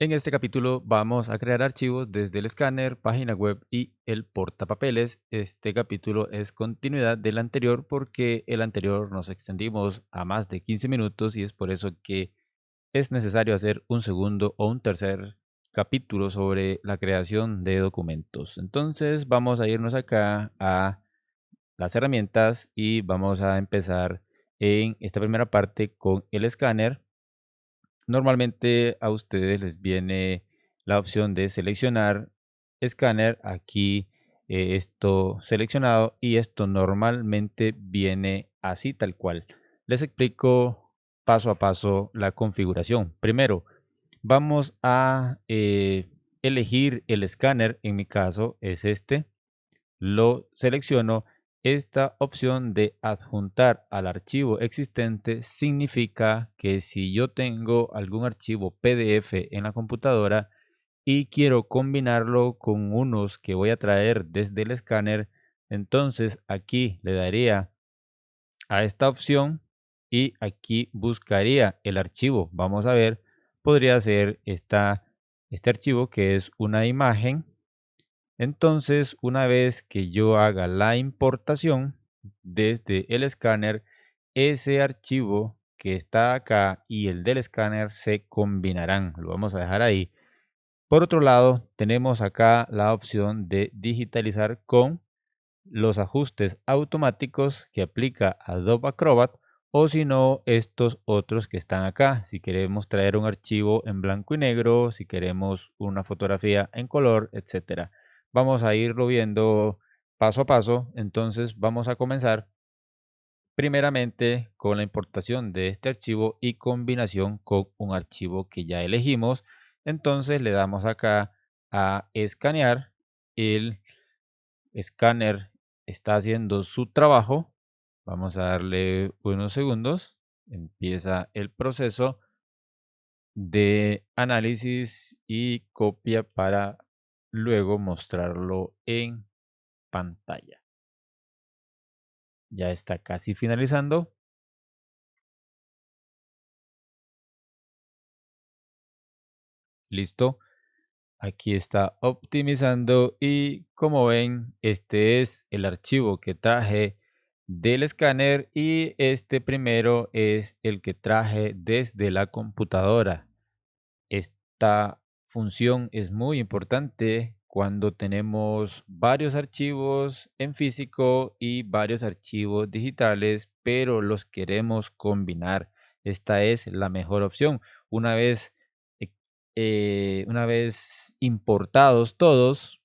En este capítulo vamos a crear archivos desde el escáner, página web y el portapapeles. Este capítulo es continuidad del anterior porque el anterior nos extendimos a más de 15 minutos y es por eso que es necesario hacer un segundo o un tercer capítulo sobre la creación de documentos. Entonces vamos a irnos acá a las herramientas y vamos a empezar en esta primera parte con el escáner. Normalmente a ustedes les viene la opción de seleccionar escáner, aquí esto seleccionado, y esto normalmente viene así tal cual. Les explico paso a paso la configuración. Primero, vamos a elegir el escáner, en mi caso es este. Lo selecciono. Esta opción de adjuntar al archivo existente significa que si yo tengo algún archivo PDF en la computadora y quiero combinarlo con unos que voy a traer desde el escáner, entonces aquí le daría a esta opción y aquí buscaría el archivo. Vamos a ver, podría ser este archivo que es una imagen. Entonces, una vez que yo haga la importación desde el escáner, ese archivo que está acá y el del escáner se combinarán. Lo vamos a dejar ahí. Por otro lado, tenemos acá la opción de digitalizar con los ajustes automáticos que aplica Adobe Acrobat, o si no, estos otros que están acá. Si queremos traer un archivo en blanco y negro, si queremos una fotografía en color, etcétera. Vamos a irlo viendo paso a paso. Entonces vamos a comenzar primeramente con la importación de este archivo y combinación con un archivo que ya elegimos. Entonces le damos acá a escanear. El escáner está haciendo su trabajo. Vamos a darle unos segundos. Empieza el proceso de análisis y copia para luego mostrarlo en pantalla. Ya está casi finalizando. Listo. Aquí está optimizando y como ven, este es el archivo que traje del escáner y este primero es el que traje desde la computadora. Esta función es muy importante cuando tenemos varios archivos en físico y varios archivos digitales, pero los queremos combinar. Esta es la mejor opción. Una vez, una vez importados todos,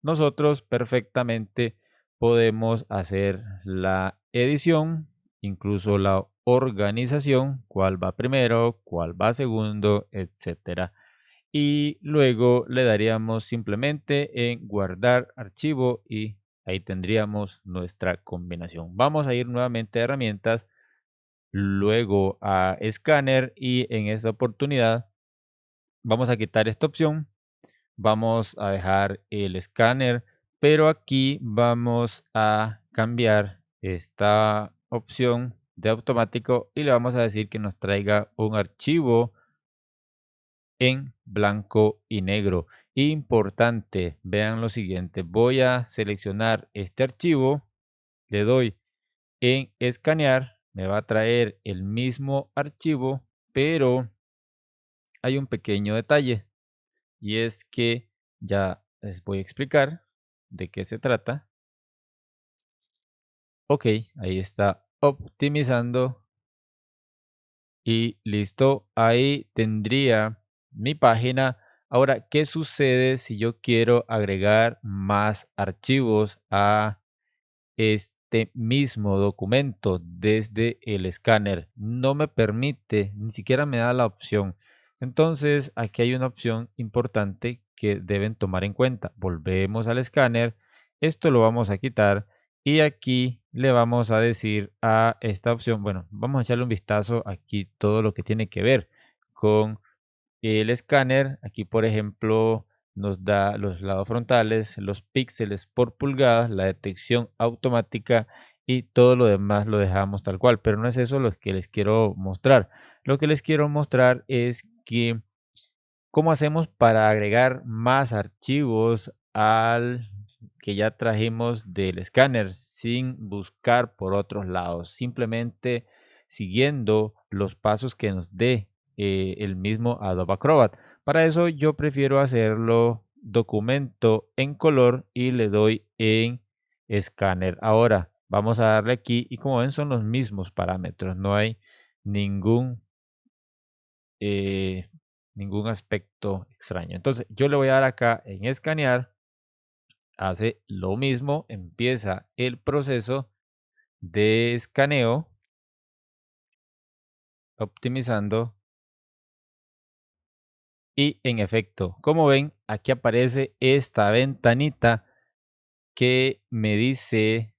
nosotros perfectamente podemos hacer la edición, incluso la organización, cuál va primero, cuál va segundo, etcétera. Y luego le daríamos simplemente en guardar archivo y ahí tendríamos nuestra combinación. Vamos a ir nuevamente a herramientas, luego a escáner y en esta oportunidad vamos a quitar esta opción. Vamos a dejar el escáner, pero aquí vamos a cambiar esta opción de automático y le vamos a decir que nos traiga un archivo en blanco y negro. Importante, vean lo siguiente, voy a seleccionar este archivo, le doy en escanear, me va a traer el mismo archivo, pero hay un pequeño detalle y es que ya les voy a explicar de qué se trata. Ok, ahí está optimizando y listo. Ahí tendría mi página. Ahora, ¿qué sucede si yo quiero agregar más archivos a este mismo documento desde el escáner? No me permite, ni siquiera me da la opción. Entonces, aquí hay una opción importante que deben tomar en cuenta. Volvemos al escáner. Esto lo vamos a quitar y aquí le vamos a decir a esta opción, bueno, vamos a echarle un vistazo aquí todo lo que tiene que ver con el escáner. Aquí, por ejemplo, nos da los lados frontales, los píxeles por pulgada, la detección automática y todo lo demás lo dejamos tal cual. Pero no es eso lo que les quiero mostrar. Lo que les quiero mostrar es que ¿Cómo hacemos para agregar más archivos al que ya trajimos del escáner sin buscar por otros lados? Simplemente siguiendo los pasos que nos dé el mismo Adobe Acrobat. Para eso yo prefiero hacerlo documento en color y le doy en escáner. Ahora vamos a darle aquí y como ven son los mismos parámetros, no hay ningún eh, ningún aspecto extraño. Entonces yo le voy a dar acá en escanear, hace lo mismo, empieza el proceso de escaneo, optimizando y en efecto, como ven, aquí aparece esta ventanita que me dice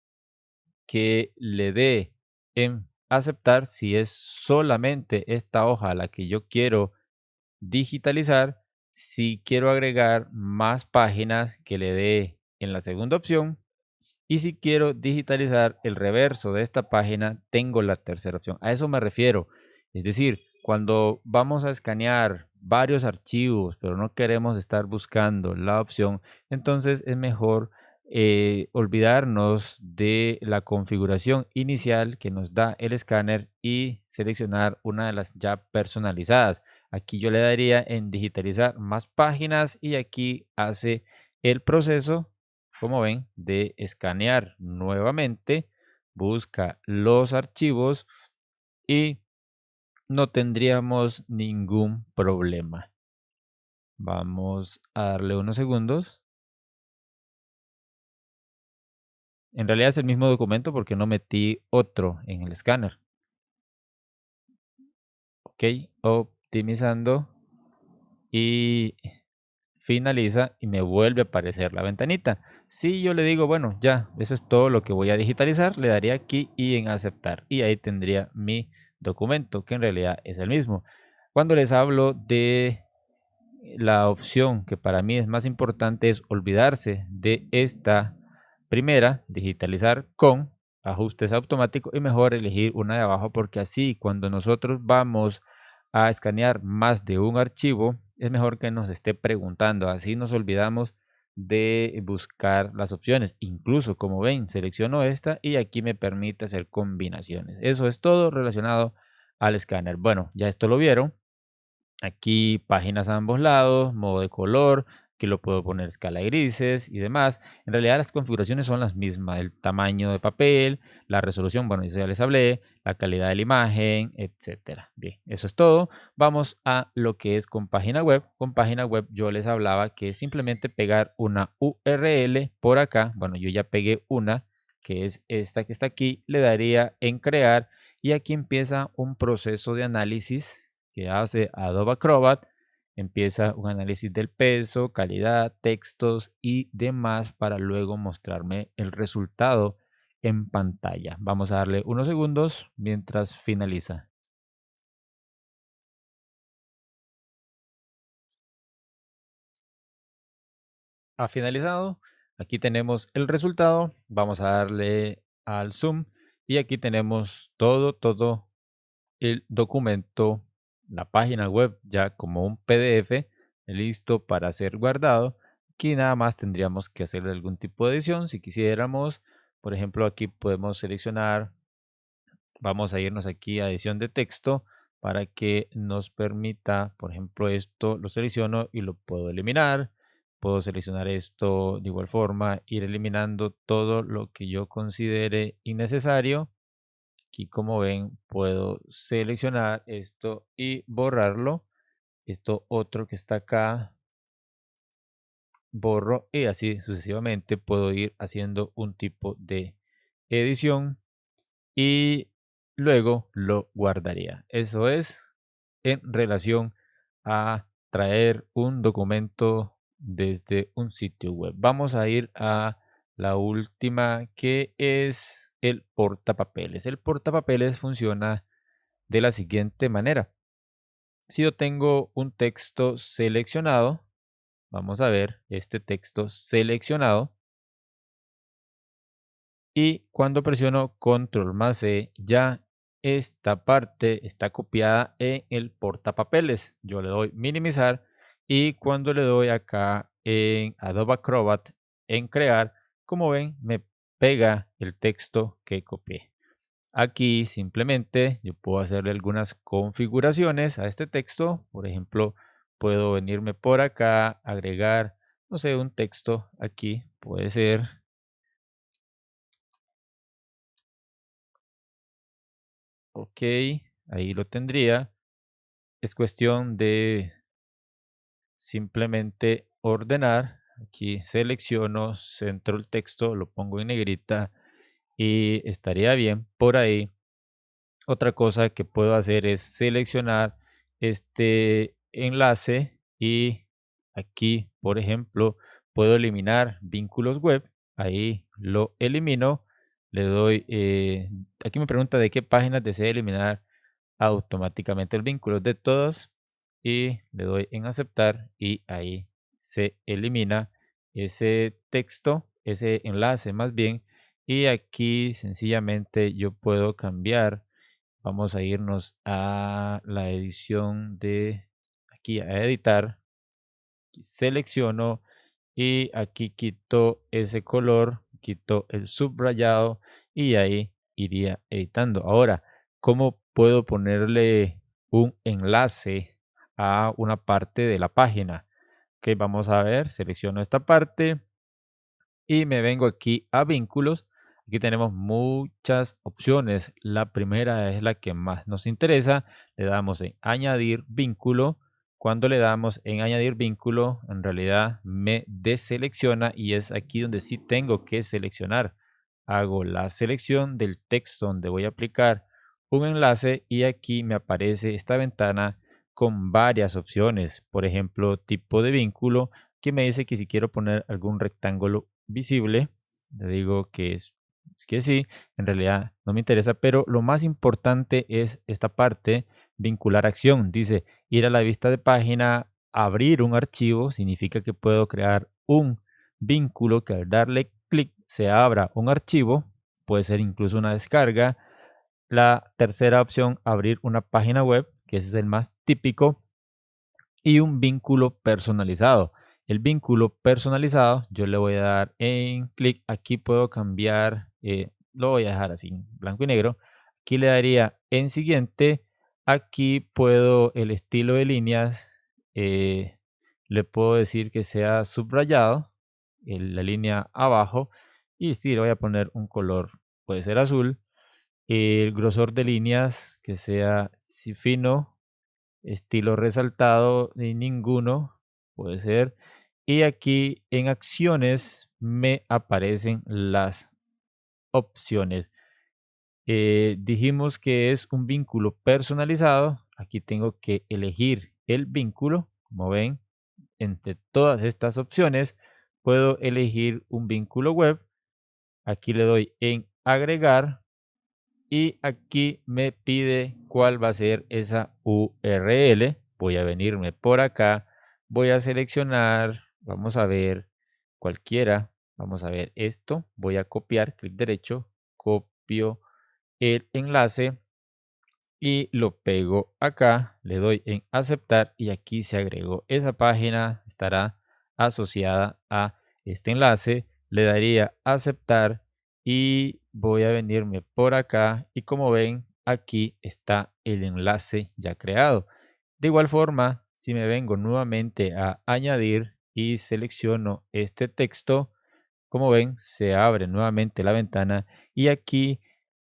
que le dé en aceptar si es solamente esta hoja la que yo quiero digitalizar. Si quiero agregar más páginas, que le dé en la segunda opción. Y si quiero digitalizar el reverso de esta página, tengo la tercera opción. A eso me refiero. Es decir, cuando vamos a escanear varios archivos, pero no queremos estar buscando la opción, entonces es mejor olvidarnos de la configuración inicial que nos da el escáner y seleccionar una de las ya personalizadas. Aquí yo le daría en digitalizar más páginas y aquí hace el proceso, como ven, de escanear nuevamente, busca los archivos y no tendríamos ningún problema. Vamos a darle unos segundos. En realidad es el mismo documento porque no metí otro en el escáner. Ok, optimizando y finaliza y me vuelve a aparecer la ventanita. Si yo le digo, bueno, ya, eso es todo lo que voy a digitalizar, le daría aquí y en aceptar y ahí tendría mi documento, que en realidad es el mismo. Cuando les hablo de la opción que para mí es más importante es olvidarse de esta primera, digitalizar con ajustes automáticos y mejor elegir una de abajo porque así cuando nosotros vamos a escanear más de un archivo es mejor que nos esté preguntando, así nos olvidamos de buscar las opciones. Incluso como ven, selecciono esta y aquí me permite hacer combinaciones. Eso es todo relacionado al escáner. Bueno, ya esto lo vieron. Aquí páginas a ambos lados, modo de color, que lo puedo poner escala de grises y demás. En realidad las configuraciones son las mismas, el tamaño de papel, la resolución, bueno, eso ya les hablé, la calidad de la imagen, etcétera. Bien, eso es todo. Vamos a lo que es con página web. Con página web yo les hablaba que es simplemente pegar una URL por acá. Bueno, yo ya pegué una, que es esta que está aquí, le daría en crear y aquí empieza un proceso de análisis que hace Adobe Acrobat. Empieza un análisis del peso, calidad, textos y demás para luego mostrarme el resultado en pantalla. Vamos a darle unos segundos mientras finaliza. Ha finalizado. Aquí tenemos el resultado. Vamos a darle al zoom y aquí tenemos todo el documento, la página web ya como un PDF listo para ser guardado. Aquí nada más tendríamos que hacer algún tipo de edición si quisiéramos. Por ejemplo, aquí podemos seleccionar, vamos a irnos aquí a edición de texto para que nos permita, por ejemplo, esto lo selecciono y lo puedo eliminar. Puedo seleccionar esto de igual forma, ir eliminando todo lo que yo considere innecesario. Aquí como ven puedo seleccionar esto y borrarlo. Esto otro que está acá, borro y así sucesivamente puedo ir haciendo un tipo de edición y luego lo guardaría. Eso es en relación a traer un documento desde un sitio web. Vamos a ir a la última que es el portapapeles. El portapapeles funciona de la siguiente manera. Si yo tengo un texto seleccionado, vamos a ver este texto seleccionado y cuando presiono control más C ya esta parte está copiada en el portapapeles. Yo le doy minimizar Y cuando le doy acá en Adobe Acrobat en crear, como ven, me pega el texto que copié. Aquí simplemente yo puedo hacerle algunas configuraciones a este texto. Por ejemplo, puedo venirme por acá, agregar, no sé, un texto aquí. Puede ser, ok, ahí lo tendría. Es cuestión de simplemente ordenar. Aquí selecciono, centro el texto, lo pongo en negrita y estaría bien por ahí. Otra cosa que puedo hacer es seleccionar este enlace y aquí, por ejemplo, puedo eliminar vínculos web. Ahí lo elimino. Le doy, aquí me pregunta de qué páginas desea eliminar automáticamente el vínculo de todas y le doy en aceptar y ahí se elimina ese texto, ese enlace más bien. Y aquí sencillamente yo puedo cambiar. Vamos a irnos a la edición de aquí a editar. Selecciono y aquí quito ese color, quito el subrayado y ahí iría editando. Ahora, ¿cómo puedo ponerle un enlace a una parte de la página? Que vamos a ver, selecciono esta parte y me vengo aquí a vínculos. Aquí tenemos muchas opciones. La primera es la que más nos interesa. Le damos en añadir vínculo. Cuando le damos en añadir vínculo, en realidad me deselecciona y es aquí donde sí tengo que seleccionar. Hago la selección del texto donde voy a aplicar un enlace y aquí me aparece esta ventana con varias opciones. Por ejemplo, tipo de vínculo que me dice que si quiero poner algún rectángulo visible, le digo que sí, en realidad no me interesa, pero lo más importante es esta parte, vincular acción. Dice ir a la vista de página, abrir un archivo, significa que puedo crear un vínculo que al darle clic se abra un archivo, puede ser incluso una descarga. La tercera opción, abrir una página web, que ese es el más típico, y un vínculo personalizado. El vínculo personalizado, yo le voy a dar en clic, aquí puedo cambiar, lo voy a dejar así, blanco y negro. Aquí le daría en siguiente, aquí puedo el estilo de líneas, le puedo decir que sea subrayado, la línea abajo, y sí, le voy a poner un color, puede ser azul. El grosor de líneas que sea fino, estilo resaltado y ninguno puede ser. Y aquí en acciones me aparecen las opciones. Dijimos que es un vínculo personalizado. Aquí tengo que elegir el vínculo. Como ven, entre todas estas opciones puedo elegir un vínculo web. Aquí le doy en agregar y aquí me pide cuál va a ser esa URL. Voy a venirme por acá, voy a seleccionar, vamos a ver cualquiera, vamos a ver esto, voy a copiar, clic derecho, copio el enlace y lo pego acá, le doy en aceptar y aquí se agregó. Esa página estará asociada a este enlace, le daría aceptar y voy a venirme por acá y como ven aquí está el enlace ya creado. De igual forma, si me vengo nuevamente a añadir y selecciono este texto, como ven se abre nuevamente la ventana y aquí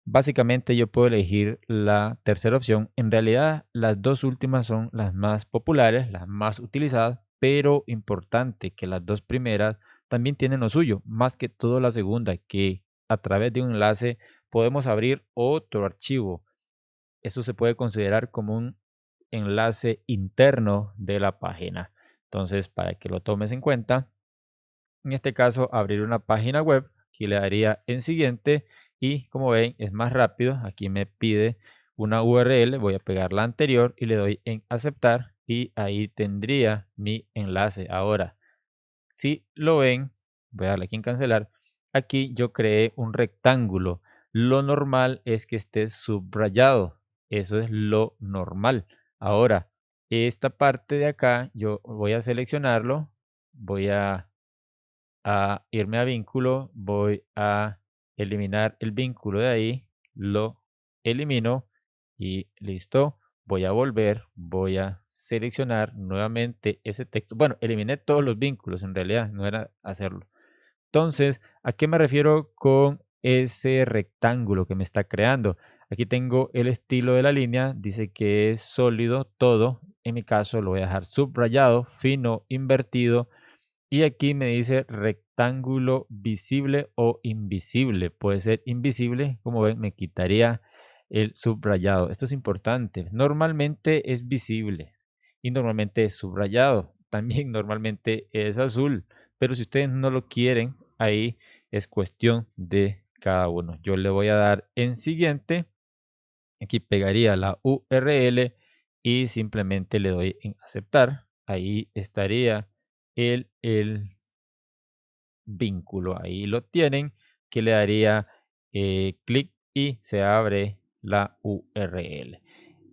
básicamente yo puedo elegir la tercera opción. En realidad las dos últimas son las más populares, las más utilizadas, pero importante que las dos primeras también tienen lo suyo, más que todo la segunda, que a través de un enlace podemos abrir otro archivo. Eso se puede considerar como un enlace interno de la página. Entonces, para que lo tomes en cuenta, en este caso, abrir una página web. Aquí le daría en siguiente y como ven es más rápido. Aquí me pide una URL, voy a pegar la anterior y le doy en aceptar y ahí tendría mi enlace. Ahora, si lo ven, voy a darle aquí en cancelar. Aquí yo creé un rectángulo. Lo normal es que esté subrayado. Eso es lo normal. Ahora, esta parte de acá yo voy a seleccionarlo, voy a irme a vínculo, voy a eliminar el vínculo de ahí, lo elimino y listo. Voy a volver, voy a seleccionar nuevamente ese texto. Bueno, eliminé todos los vínculos, en realidad no era hacerlo. Entonces, ¿a qué me refiero con ese rectángulo que me está creando? Aquí tengo el estilo de la línea, dice que es sólido todo. En mi caso lo voy a dejar subrayado, fino, invertido. Y aquí me dice rectángulo visible o invisible. Puede ser invisible, como ven, me quitaría el subrayado. Esto es importante. Normalmente es visible y normalmente es subrayado. También normalmente es azul. Pero si ustedes no lo quieren, ahí es cuestión de cada uno. Yo le voy a dar en siguiente. Aquí pegaría la URL y simplemente le doy en aceptar. Ahí estaría el vínculo. Ahí lo tienen, que le daría clic y se abre la URL.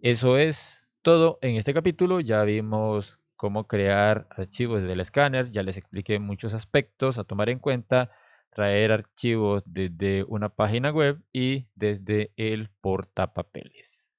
Eso es todo en este capítulo. Ya vimos cómo crear archivos desde el escáner. Ya les expliqué muchos aspectos a tomar en cuenta. Traer archivos desde una página web y desde el portapapeles.